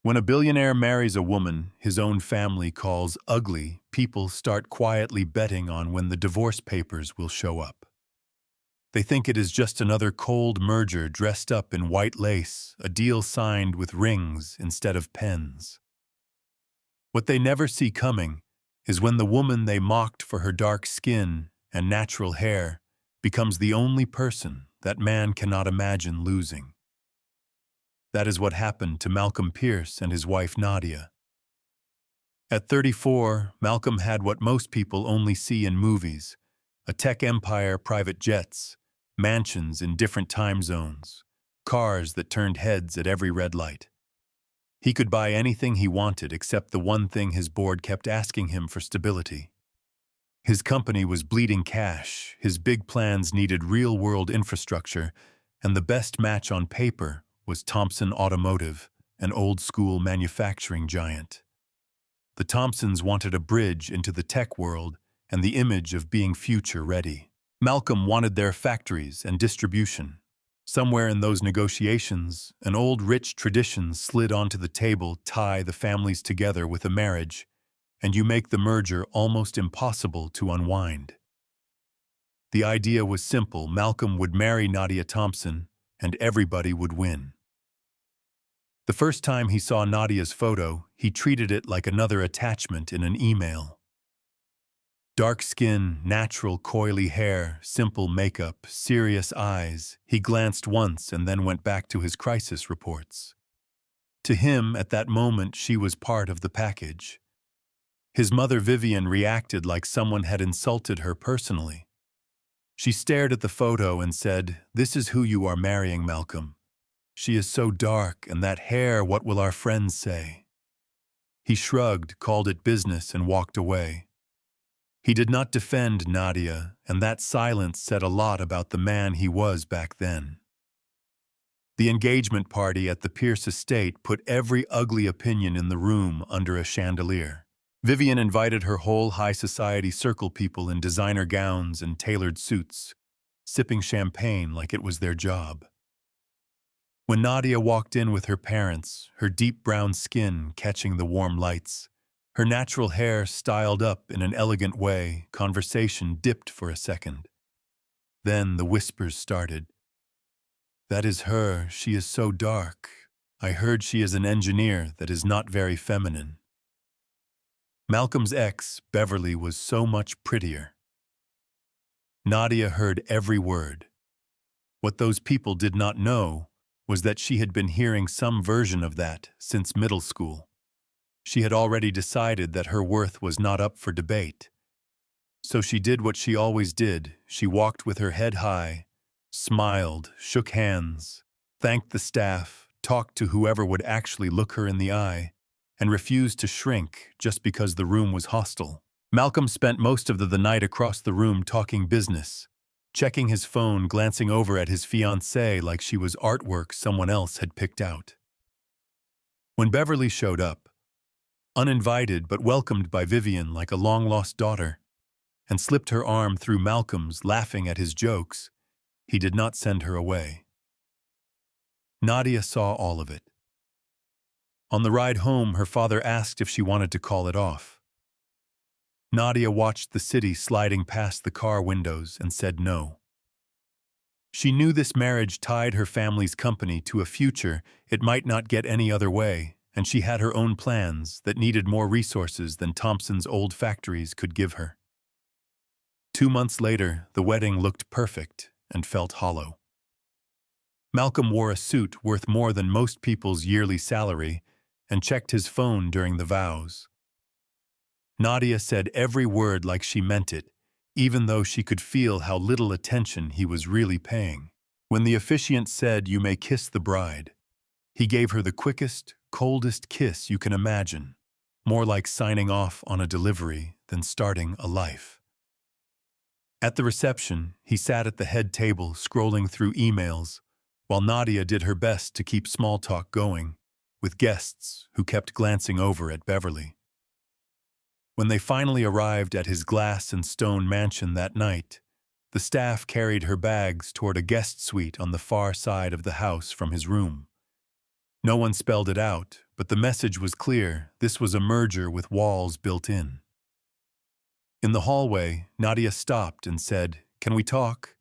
When a billionaire marries a woman his own family calls ugly, people start quietly betting on when the divorce papers will show up. They think it is just another cold merger dressed up in white lace, a deal signed with rings instead of pens. What they never see coming is when the woman they mocked for her dark skin and natural hair becomes the only person that man cannot imagine losing. That is what happened to Malcolm Pierce and his wife Nadia. At 34, Malcolm had what most people only see in movies: a tech empire, private jets, mansions in different time zones, cars that turned heads at every red light. He could buy anything he wanted except the one thing his board kept asking him for: stability. His company was bleeding cash, his big plans needed real-world infrastructure, and the best match on paper was Thompson Automotive, an old-school manufacturing giant. The Thompsons wanted a bridge into the tech world and the image of being future-ready. Malcolm wanted their factories and distribution. Somewhere in those negotiations, an old rich tradition slid onto the table: tie the families together with a marriage, and you make the merger almost impossible to unwind. The idea was simple: Malcolm would marry Nadia Thompson, and everybody would win. The first time he saw Nadia's photo, he treated it like another attachment in an email. Dark skin, natural coily hair, simple makeup, serious eyes. He glanced once and then went back to his crisis reports. To him, at that moment, she was part of the package. His mother Vivian reacted like someone had insulted her personally. She stared at the photo and said, "This is who you are marrying, Malcolm. She is so dark, and that hair, what will our friends say?" He shrugged, called it business, and walked away. He did not defend Nadia, and that silence said a lot about the man he was back then. The engagement party at the Pierce estate put every ugly opinion in the room under a chandelier. Vivian invited her whole high society circle people in designer gowns and tailored suits, sipping champagne like it was their job. When Nadia walked in with her parents, her deep brown skin catching the warm lights, her natural hair styled up in an elegant way, conversation dipped for a second. Then the whispers started. "That is her, she is so dark. I heard she is an engineer that is not very feminine." Malcolm's ex, Beverly, was so much prettier. Nadia heard every word. What those people did not know was that she had been hearing some version of that since middle school. She had already decided that her worth was not up for debate. So she did what she always did. She walked with her head high, smiled, shook hands, thanked the staff, talked to whoever would actually look her in the eye, and refused to shrink just because the room was hostile. Malcolm spent most of the night across the room talking business, checking his phone, glancing over at his fiancée like she was artwork someone else had picked out. When Beverly showed up, uninvited but welcomed by Vivian like a long-lost daughter, and slipped her arm through Malcolm's, laughing at his jokes, he did not send her away. Nadia saw all of it. On the ride home, her father asked if she wanted to call it off. Nadia watched the city sliding past the car windows and said no. She knew this marriage tied her family's company to a future it might not get any other way, and she had her own plans that needed more resources than Thompson's old factories could give her. 2 months later, the wedding looked perfect and felt hollow. Malcolm wore a suit worth more than most people's yearly salary and checked his phone during the vows. Nadia said every word like she meant it, even though she could feel how little attention he was really paying. When the officiant said, "You may kiss the bride," he gave her the quickest, coldest kiss you can imagine, more like signing off on a delivery than starting a life. At the reception, he sat at the head table scrolling through emails, while Nadia did her best to keep small talk going, with guests who kept glancing over at Beverly. When they finally arrived at his glass and stone mansion that night, the staff carried her bags toward a guest suite on the far side of the house from his room. No one spelled it out, but the message was clear. This was a merger with walls built in. In the hallway, Nadia stopped and said, "Can we talk?"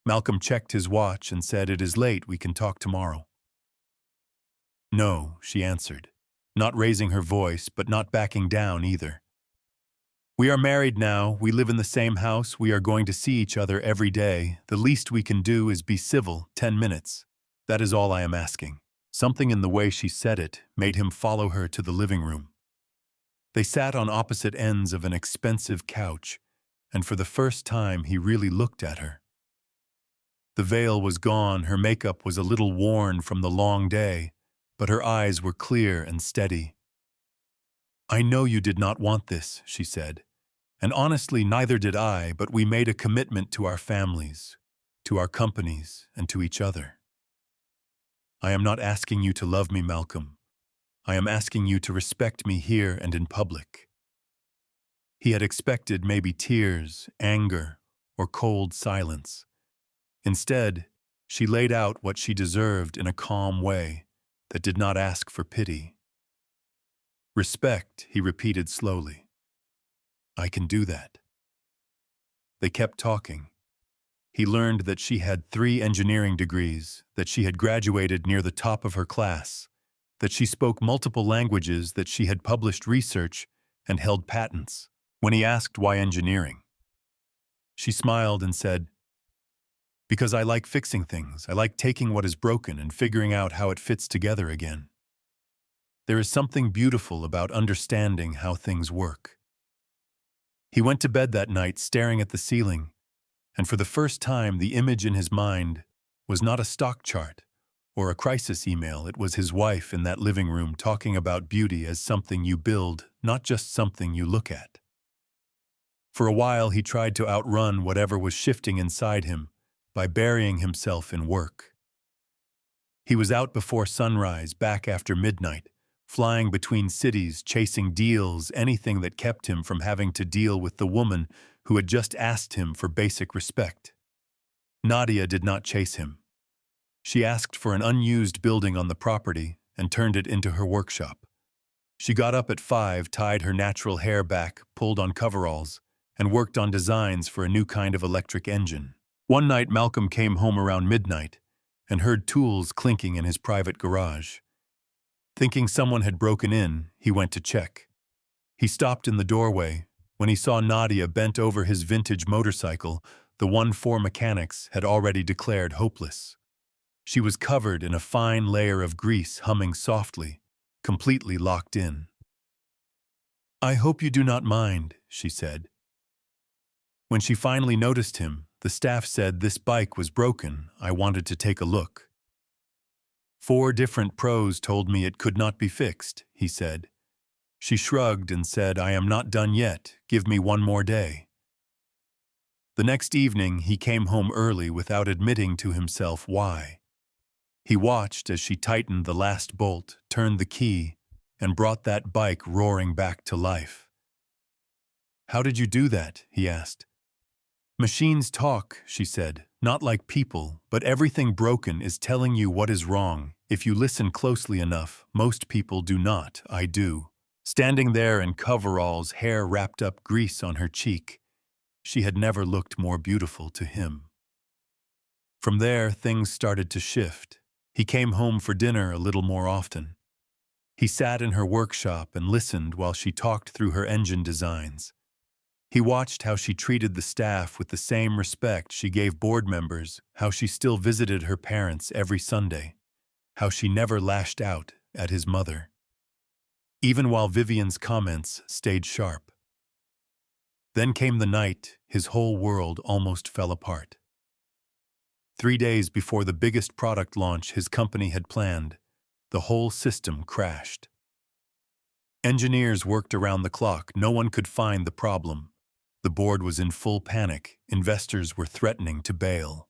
Malcolm checked his watch and said, "It is late, we can talk tomorrow." "No," she answered, not raising her voice, but not backing down either. "We are married now, we live in the same house, we are going to see each other every day. The least we can do is be civil, 10 minutes. That is all I am asking." Something in the way she said it made him follow her to the living room. They sat on opposite ends of an expensive couch, and for the first time he really looked at her. The veil was gone, her makeup was a little worn from the long day, but her eyes were clear and steady. "I know you did not want this," she said, "and honestly neither did I, but we made a commitment to our families, to our companies, and to each other. I am not asking you to love me, Malcolm. I am asking you to respect me here and in public." He had expected maybe tears, anger, or cold silence. Instead, she laid out what she deserved in a calm way that did not ask for pity. "Respect," he repeated slowly. "I can do that." They kept talking. He learned that she had 3 engineering degrees, that she had graduated near the top of her class, that she spoke multiple languages, that she had published research and held patents. When he asked why engineering, she smiled and said, "Because I like fixing things. I like taking what is broken and figuring out how it fits together again. There is something beautiful about understanding how things work." He went to bed that night staring at the ceiling, and for the first time the image in his mind was not a stock chart or a crisis email. It was his wife in that living room talking about beauty as something you build, not just something you look at. For a while he tried to outrun whatever was shifting inside him by burying himself in work. He was out before sunrise, back after midnight, flying between cities, chasing deals, anything that kept him from having to deal with the woman who had just asked him for basic respect. Nadia did not chase him. She asked for an unused building on the property and turned it into her workshop. She got up at 5, tied her natural hair back, pulled on coveralls, and worked on designs for a new kind of electric engine. One night Malcolm came home around midnight and heard tools clinking in his private garage. Thinking someone had broken in, he went to check. He stopped in the doorway when he saw Nadia bent over his vintage motorcycle. The one 4 mechanics had already declared hopeless. She was covered in a fine layer of grease, humming softly, completely locked in. "I hope you do not mind," she said. When she finally noticed him, the staff said, "This bike was broken. I wanted to take a look." 4 different pros told me it could not be fixed," he said. She shrugged and said, "I am not done yet. Give me one more day." The next evening, he came home early without admitting to himself why. He watched as she tightened the last bolt, turned the key, and brought that bike roaring back to life. "How did you do that?" he asked. "Machines talk," she said, "not like people, but everything broken is telling you what is wrong. If you listen closely enough, most people do not. I do." Standing there in coveralls, hair wrapped up, grease on her cheek, she had never looked more beautiful to him. From there, things started to shift. He came home for dinner a little more often. He sat in her workshop and listened while she talked through her engine designs. He watched how she treated the staff with the same respect she gave board members, how she still visited her parents every Sunday, how she never lashed out at his mother, even while Vivian's comments stayed sharp. Then came the night his whole world almost fell apart. 3 days before the biggest product launch his company had planned, the whole system crashed. Engineers worked around the clock. No one could find the problem. The board was in full panic. Investors were threatening to bail.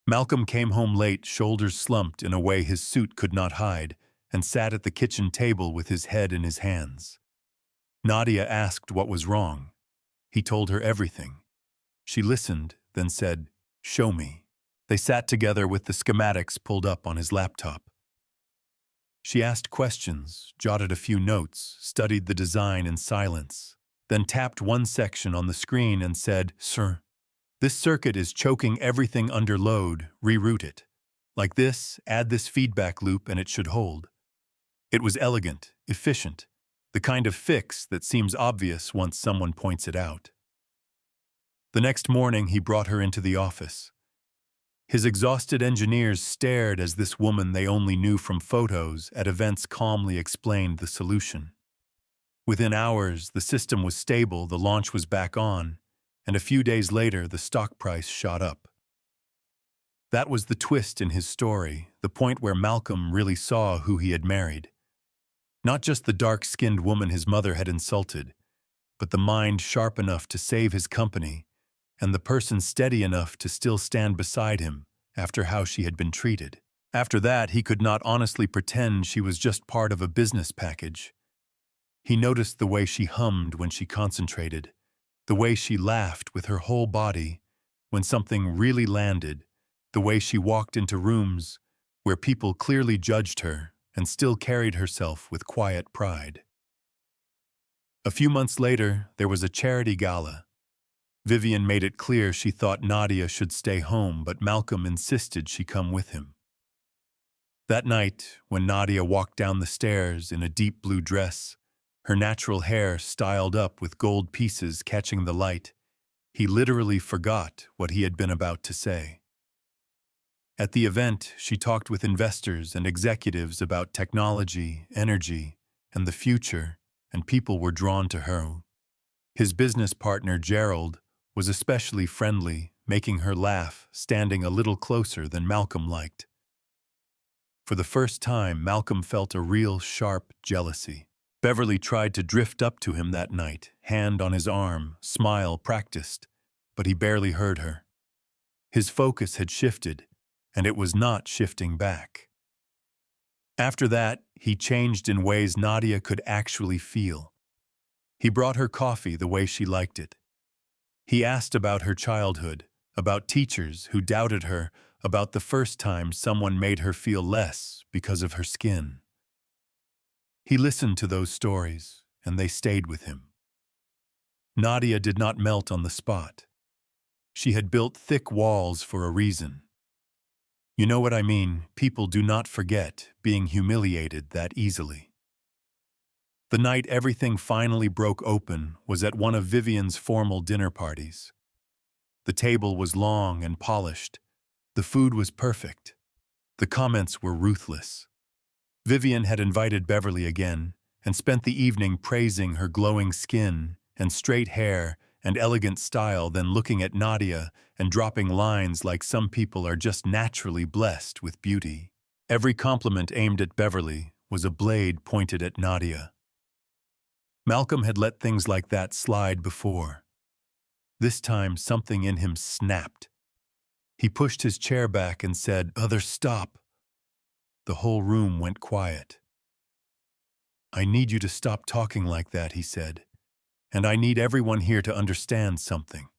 Malcolm came home late, shoulders slumped in a way his suit could not hide, and sat at the kitchen table with his head in his hands. Nadia asked what was wrong. He told her everything. She listened, then said, "Show me." They sat together with the schematics pulled up on his laptop. She asked questions, jotted a few notes, studied the design in silence, then tapped one section on the screen and said, "Sir, this circuit is choking everything under load, reroute it. Like this, add this feedback loop and it should hold." It was elegant, efficient, the kind of fix that seems obvious once someone points it out. The next morning he brought her into the office. His exhausted engineers stared as this woman they only knew from photos at events calmly explained the solution. Within hours, the system was stable, the launch was back on, and a few days later, the stock price shot up. That was the twist in his story, the point where Malcolm really saw who he had married. Not just the dark-skinned woman his mother had insulted, but the mind sharp enough to save his company, and the person steady enough to still stand beside him after how she had been treated. After that, he could not honestly pretend she was just part of a business package. He noticed the way she hummed when she concentrated, the way she laughed with her whole body when something really landed, the way she walked into rooms where people clearly judged her and still carried herself with quiet pride. A few months later, there was a charity gala. Vivian made it clear she thought Nadia should stay home, but Malcolm insisted she come with him. That night, when Nadia walked down the stairs in a deep blue dress, her natural hair styled up with gold pieces catching the light, he literally forgot what he had been about to say. At the event, she talked with investors and executives about technology, energy, and the future, and people were drawn to her. His business partner, Gerald, was especially friendly, making her laugh, standing a little closer than Malcolm liked. For the first time, Malcolm felt a real sharp jealousy. Beverly tried to drift up to him that night, hand on his arm, smile practiced, but he barely heard her. His focus had shifted, and it was not shifting back. After that, he changed in ways Nadia could actually feel. He brought her coffee the way she liked it. He asked about her childhood, about teachers who doubted her, about the first time someone made her feel less because of her skin. He listened to those stories, and they stayed with him. Nadia did not melt on the spot. She had built thick walls for a reason. You know what I mean, people do not forget being humiliated that easily. The night everything finally broke open was at one of Vivian's formal dinner parties. The table was long and polished. The food was perfect. The comments were ruthless. Vivian had invited Beverly again and spent the evening praising her glowing skin and straight hair and elegant style, then looking at Nadia and dropping lines like some people are just naturally blessed with beauty. Every compliment aimed at Beverly was a blade pointed at Nadia. Malcolm had let things like that slide before. This time, something in him snapped. He pushed his chair back and said, "Other, stop." The whole room went quiet. "I need you to stop talking like that," he said. "And I need everyone here to understand something.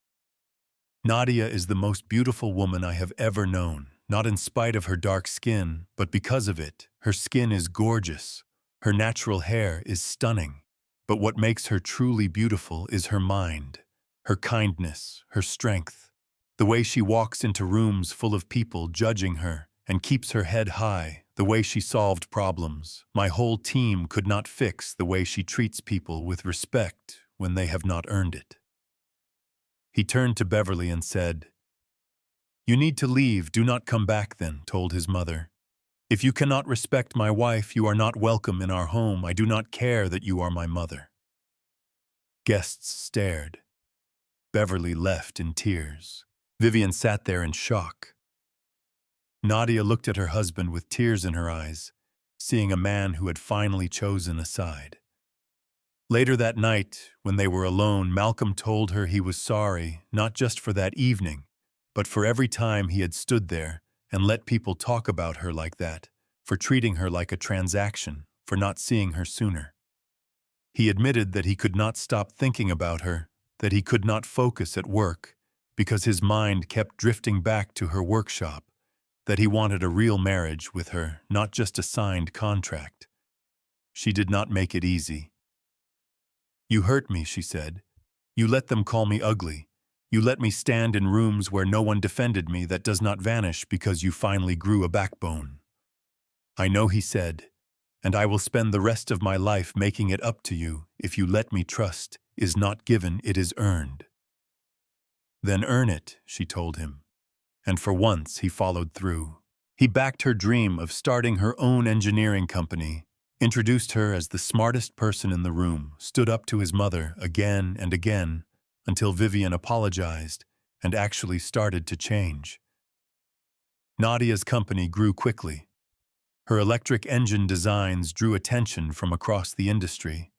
Nadia is the most beautiful woman I have ever known, not in spite of her dark skin, but because of it. Her skin is gorgeous. Her natural hair is stunning. But what makes her truly beautiful is her mind, her kindness, her strength, the way she walks into rooms full of people judging her and keeps her head high, the way she solved problems. My whole team could not fix the way she treats people with respect when they have not earned it." He turned to Beverly and said, "You need to leave, do not come back then," told his mother. "If you cannot respect my wife, you are not welcome in our home. I do not care that you are my mother." Guests stared. Beverly left in tears. Vivian sat there in shock. Nadia looked at her husband with tears in her eyes, seeing a man who had finally chosen a side. Later that night, when they were alone, Malcolm told her he was sorry, not just for that evening, but for every time he had stood there and let people talk about her like that, for treating her like a transaction, for not seeing her sooner. He admitted that he could not stop thinking about her, that he could not focus at work, because his mind kept drifting back to her workshop, that he wanted a real marriage with her, not just a signed contract. She did not make it easy. "You hurt me," she said. "You let them call me ugly. You let me stand in rooms where no one defended me. That does not vanish because you finally grew a backbone." "I know," he said, "and I will spend the rest of my life making it up to you. If you let me, trust is not given, it is earned." "Then earn it," she told him. And for once, he followed through. He backed her dream of starting her own engineering company, introduced her as the smartest person in the room, stood up to his mother again and again, until Vivian apologized and actually started to change. Nadia's company grew quickly. Her electric engine designs drew attention from across the industry.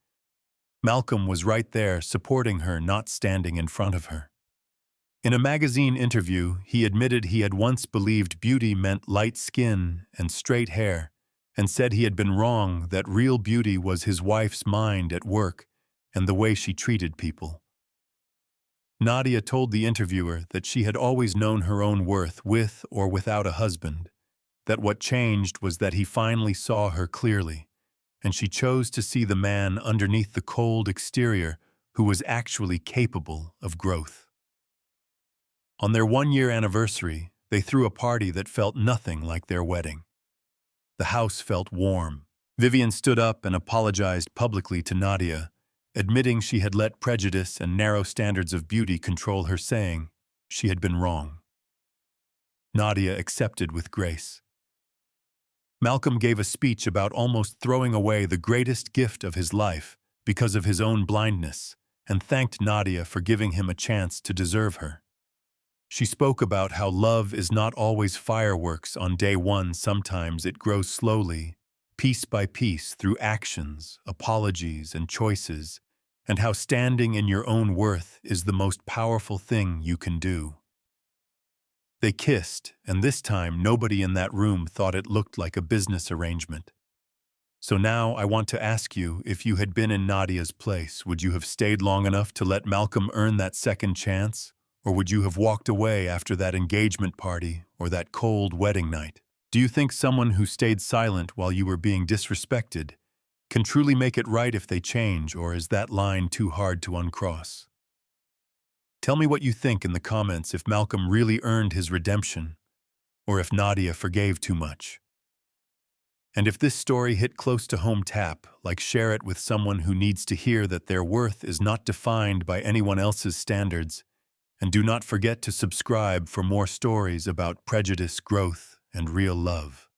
Malcolm was right there, supporting her, not standing in front of her. In a magazine interview, he admitted he had once believed beauty meant light skin and straight hair, and said he had been wrong, that real beauty was his wife's mind at work and the way she treated people. Nadia told the interviewer that she had always known her own worth with or without a husband, that what changed was that he finally saw her clearly, and she chose to see the man underneath the cold exterior who was actually capable of growth. On their one-year anniversary, they threw a party that felt nothing like their wedding. The house felt warm. Vivian stood up and apologized publicly to Nadia, admitting she had let prejudice and narrow standards of beauty control her, saying she had been wrong. Nadia accepted with grace. Malcolm gave a speech about almost throwing away the greatest gift of his life because of his own blindness, and thanked Nadia for giving him a chance to deserve her. She spoke about how love is not always fireworks on day one. Sometimes it grows slowly, piece by piece, through actions, apologies, and choices, and how standing in your own worth is the most powerful thing you can do. They kissed, and this time nobody in that room thought it looked like a business arrangement. So now I want to ask you, if you had been in Nadia's place, would you have stayed long enough to let Malcolm earn that second chance? Or would you have walked away after that engagement party or that cold wedding night? Do you think someone who stayed silent while you were being disrespected can truly make it right if they change, or is that line too hard to uncross? Tell me what you think in the comments, if Malcolm really earned his redemption, or if Nadia forgave too much. And if this story hit close to home, share it with someone who needs to hear that their worth is not defined by anyone else's standards. And do not forget to subscribe for more stories about prejudice, growth, and real love.